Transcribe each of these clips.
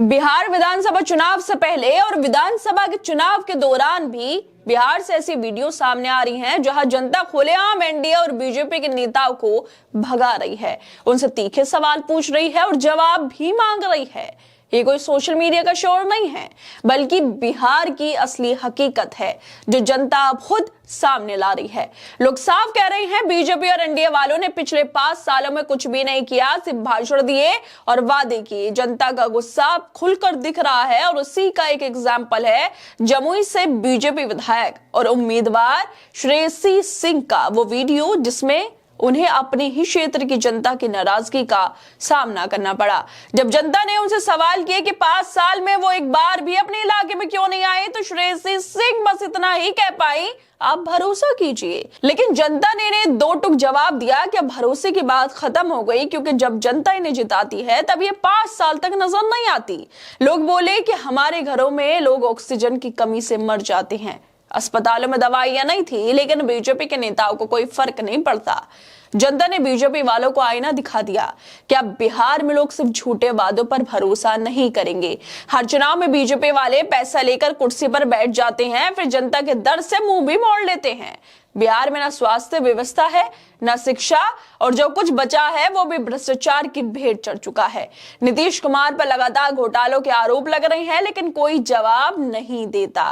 बिहार विधानसभा चुनाव से पहले और विधानसभा के चुनाव के दौरान भी बिहार से ऐसी वीडियो सामने आ रही हैं जहां जनता खुलेआम एनडीए और बीजेपी के नेताओं को भगा रही है, उनसे तीखे सवाल पूछ रही है और जवाब भी मांग रही है। ये कोई सोशल मीडिया का शोर नहीं है, बल्कि बिहार की असली हकीकत है जो जनता अब खुद सामने ला रही है। लोग साफ कह रहे हैं बीजेपी और एनडीए वालों ने पिछले 5 सालों में कुछ भी नहीं किया, सिर्फ भाषण दिए और वादे किए। जनता का गुस्सा खुलकर दिख रहा है और उसी का एक एग्जाम्पल है जमुई से बीजेपी विधायक और उम्मीदवार श्रेयसी सिंह का वो वीडियो जिसमें उन्हें अपने ही क्षेत्र की जनता की नाराजगी का सामना करना पड़ा। जब जनता ने उनसे सवाल किए कि 5 साल में वो एक बार भी अपने इलाके में क्यों नहीं आए, तो श्रेयसी सिंह बस इतना ही कह पाई, आप भरोसा कीजिए। लेकिन जनता ने इन्हें 2 टूक जवाब दिया कि अब भरोसे की बात खत्म हो गई, क्योंकि जब जनता इन्हें जिताती है तब ये 5 साल तक नजर नहीं आती। लोग बोले कि हमारे घरों में लोग ऑक्सीजन की कमी से मर जाते हैं, अस्पतालों में दवाइयां नहीं थी, लेकिन बीजेपी के नेताओं को कोई फर्क नहीं पड़ता। जनता ने बीजेपी वालों को आईना दिखा दिया कि अब बिहार में लोग सिर्फ झूठे वादों पर भरोसा नहीं करेंगे। हर चुनाव में बीजेपी वाले पैसा लेकर कुर्सी पर बैठ जाते हैं, फिर जनता के दर से मुंह भी मोड़ लेते हैं। बिहार में ना स्वास्थ्य व्यवस्था है, ना शिक्षा, और जो कुछ बचा है वो भी भ्रष्टाचार की भेंट चढ़ चुका है। नीतीश कुमार पर लगातार घोटालों के आरोप लग रहे हैं, लेकिन कोई जवाब नहीं देता।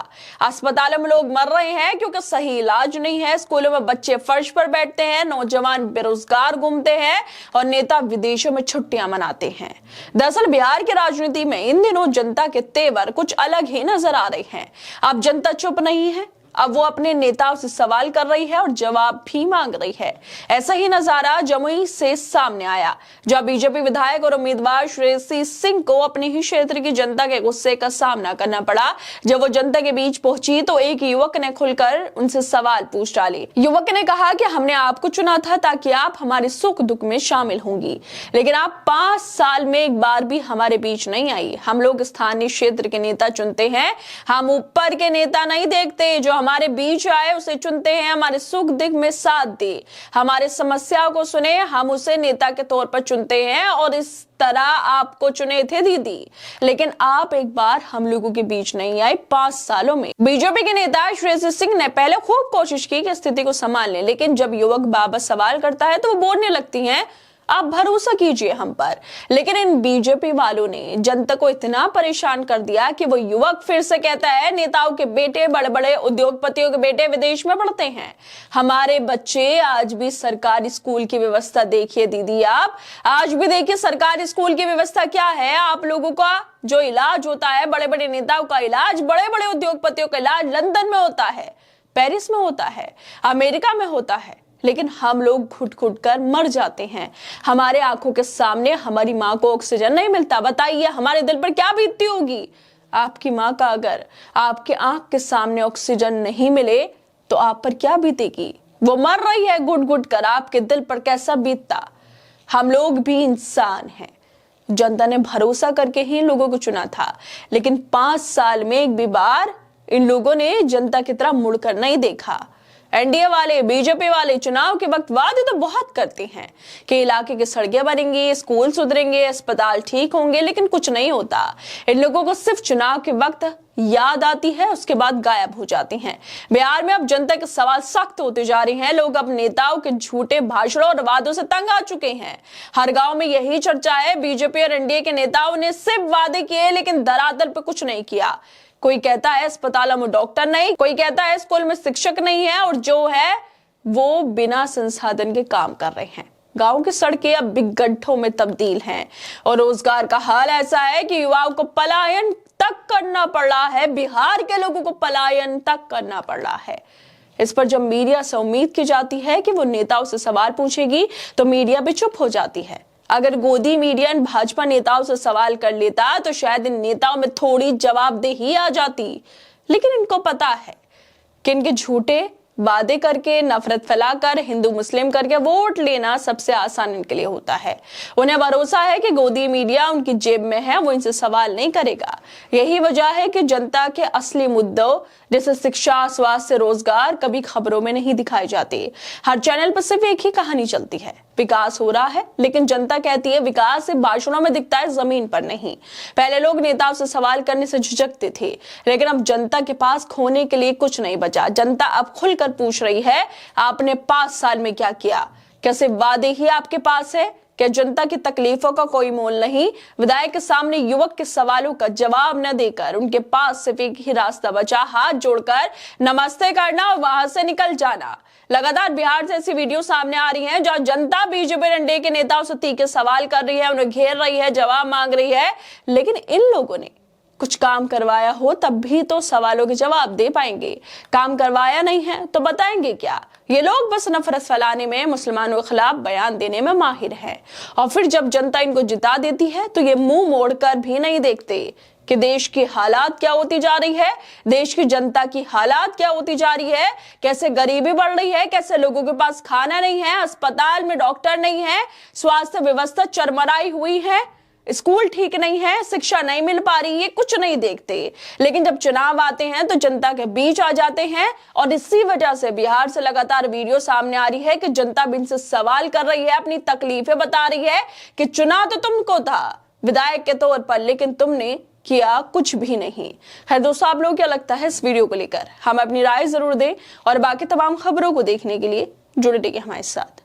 अस्पतालों में लोग मर रहे हैं क्योंकि सही इलाज नहीं है, स्कूलों में बच्चे फर्श पर बैठते हैं, नौजवान बेरोजगार घूमते हैं और नेता विदेशों में छुट्टियां मनाते हैं। दरअसल बिहार की राजनीति में इन दिनों जनता के तेवर कुछ अलग ही नजर आ रहे हैं। अब जनता चुप नहीं है, अब वो अपने नेताओं से सवाल कर रही है और जवाब भी मांग रही है। ऐसा ही नजारा जमुई से सामने आया, जहां बीजेपी विधायक और उम्मीदवार श्रेयसी सिंह को अपने ही क्षेत्र की जनता के गुस्से का सामना करना पड़ा। जब वो जनता के बीच पहुंची तो एक युवक ने खुलकर उनसे सवाल पूछ डाले। युवक ने कहा कि हमने आपको चुना था ताकि आप हमारे सुख दुख में शामिल होंगी, लेकिन आप 5 साल में एक बार भी हमारे बीच नहीं आई। हम लोग स्थानीय क्षेत्र के नेता चुनते हैं, हम ऊपर के नेता नहीं देखते। जो हमारे बीच आए उसे चुनते हैं, हमारे सुख दुख में साथ दे, हमारे समस्याओं को सुने, हम उसे नेता के तौर पर चुनते हैं और इस तरह आपको चुने थे दीदी। लेकिन आप एक बार हम लोगों के बीच नहीं आए 5 सालों में। बीजेपी के नेता श्रेयसी सिंह ने पहले खूब कोशिश की कि स्थिति को संभाल लें, लेकिन जब युवक बाबा सवाल करता है तो वो बोलने लगती हैं, आप भरोसा कीजिए हम पर। लेकिन इन बीजेपी वालों ने जनता को इतना परेशान कर दिया कि वो युवक फिर से कहता है, नेताओं के बेटे, बड़े बड़े उद्योगपतियों के बेटे विदेश में पढ़ते हैं, हमारे बच्चे आज भी सरकारी स्कूल की व्यवस्था देखिए दीदी, आप आज भी देखिए सरकारी स्कूल की व्यवस्था क्या है। आप लोगों का जो इलाज होता है, बड़े बड़े नेताओं का इलाज, बड़े बड़े उद्योगपतियों का इलाज लंदन में होता है, पेरिस में होता है, अमेरिका में होता है, लेकिन हम लोग घुट घुट कर मर जाते हैं। हमारे आंखों के सामने हमारी माँ को ऑक्सीजन नहीं मिलता। बताइए हमारे दिल पर क्या बीतती होगी। आपकी माँ का अगर आपके आंख के सामने ऑक्सीजन नहीं मिले तो आप पर क्या बीतेगी। वो मर रही है घुट घुट कर, आपके दिल पर कैसा बीतता। हम लोग भी इंसान हैं। जनता ने भरोसा करके ही इन लोगों को चुना था, लेकिन 5 साल में एक भी बार इन लोगों ने जनता की तरफ मुड़कर नहीं देखा। एनडीए वाले, बीजेपी वाले चुनाव के वक्त वादे तो बहुत करते हैं कि इलाके की सड़कें बनेंगी, स्कूल सुधरेंगे, अस्पताल ठीक होंगे, लेकिन कुछ नहीं होता। इन लोगों को सिर्फ चुनाव के वक्त याद आती है, उसके बाद गायब हो जाती हैं। बिहार में अब जनता के सवाल सख्त होते जा रहे हैं। लोग अब नेताओं के झूठे भाषणों और वादों से तंग आ चुके हैं। हर गांव में यही चर्चा है, बीजेपी और एनडीए के नेताओं ने सिर्फ वादे किए लेकिन धरातल पे कुछ नहीं किया। कोई कहता है अस्पतालों में डॉक्टर नहीं, कोई कहता है स्कूल में शिक्षक नहीं है, और जो है वो बिना संसाधन के काम कर रहे हैं। गांव की सड़कें अब बिग गड्ढों में तब्दील हैं और रोजगार का हाल ऐसा है कि युवाओं को पलायन तक करना पड़ रहा है। बिहार के लोगों को पलायन तक करना पड़ रहा है। इस पर जब मीडिया से उम्मीद की जाती है कि वो नेताओं से सवाल पूछेगी तो मीडिया भी चुप हो जाती है। अगर गोदी मीडिया इन भाजपा नेताओं से सवाल कर लेता तो शायद इन नेताओं में थोड़ी जवाबदेही आ जाती, लेकिन इनको पता है कि इनके झूठे वादे करके, नफरत फैलाकर, हिंदू मुस्लिम करके वोट लेना सबसे आसान इनके लिए होता है। उन्हें भरोसा है कि गोदी मीडिया उनकी जेब में है, वो इनसे सवाल नहीं करेगा। यही वजह है कि जनता के असली मुद्दों जैसे शिक्षा, स्वास्थ्य, रोजगार कभी खबरों में नहीं दिखाए जाते। हर चैनल पर सिर्फ एक ही कहानी चलती है, विकास हो रहा है, लेकिन जनता कहती है विकास सिर्फ भाषणों में दिखता है, जमीन पर नहीं। पहले लोग नेताओं से सवाल करने से झिझकते थे, लेकिन अब जनता के पास खोने के लिए कुछ नहीं बचा। जनता अब खुलकर पूछ रही है, आपने 5 साल में क्या किया? क्या सिर्फ वादे ही आपके पास है? क्या जनता की तकलीफों का कोई मोल नहीं? विधायक के सामने युवक के सवालों का जवाब न देकर उनके पास सिर्फ एक ही रास्ता बचा, हाथ जोड़कर नमस्ते करना और वहां से निकल जाना। लगातार बिहार से ऐसी वीडियो सामने आ रही हैं जहां जनता बीजेपी एनडीए के नेताओं से तीखे सवाल कर रही है, उन्हें घेर रही है, जवाब मांग रही है। लेकिन इन लोगों ने कुछ काम करवाया हो तब भी तो सवालों के जवाब दे पाएंगे। काम करवाया नहीं है तो बताएंगे क्या? ये लोग बस नफरत फैलाने में, मुसलमानों के खिलाफ बयान देने में माहिर है। और फिर जब जनता इनको जिता देती है तो ये मुंह मोड़कर भी नहीं देखते कि देश की हालात क्या होती जा रही है, देश की जनता की हालात क्या होती जा रही है, कैसे गरीबी बढ़ रही है, कैसे लोगों के पास खाना नहीं है, अस्पताल में डॉक्टर नहीं है, स्वास्थ्य व्यवस्था चरमराई हुई है, स्कूल ठीक नहीं है, शिक्षा नहीं मिल पा रही है, कुछ नहीं देखते। लेकिन जब चुनाव आते हैं तो जनता के बीच आ जाते हैं और इसी वजह से बिहार से लगातार वीडियो सामने आ रही है कि जनता भी इनसे सवाल कर रही है, अपनी तकलीफें बता रही है कि चुना तो तुमको था विधायक के तौर पर, लेकिन तुमने किया कुछ भी नहीं। है दोस्तों, आप लोगों को क्या लगता है इस वीडियो को लेकर? हमें अपनी राय जरूर दें और बाकी तमाम खबरों को देखने के लिए जुड़े रहिए हमारे साथ।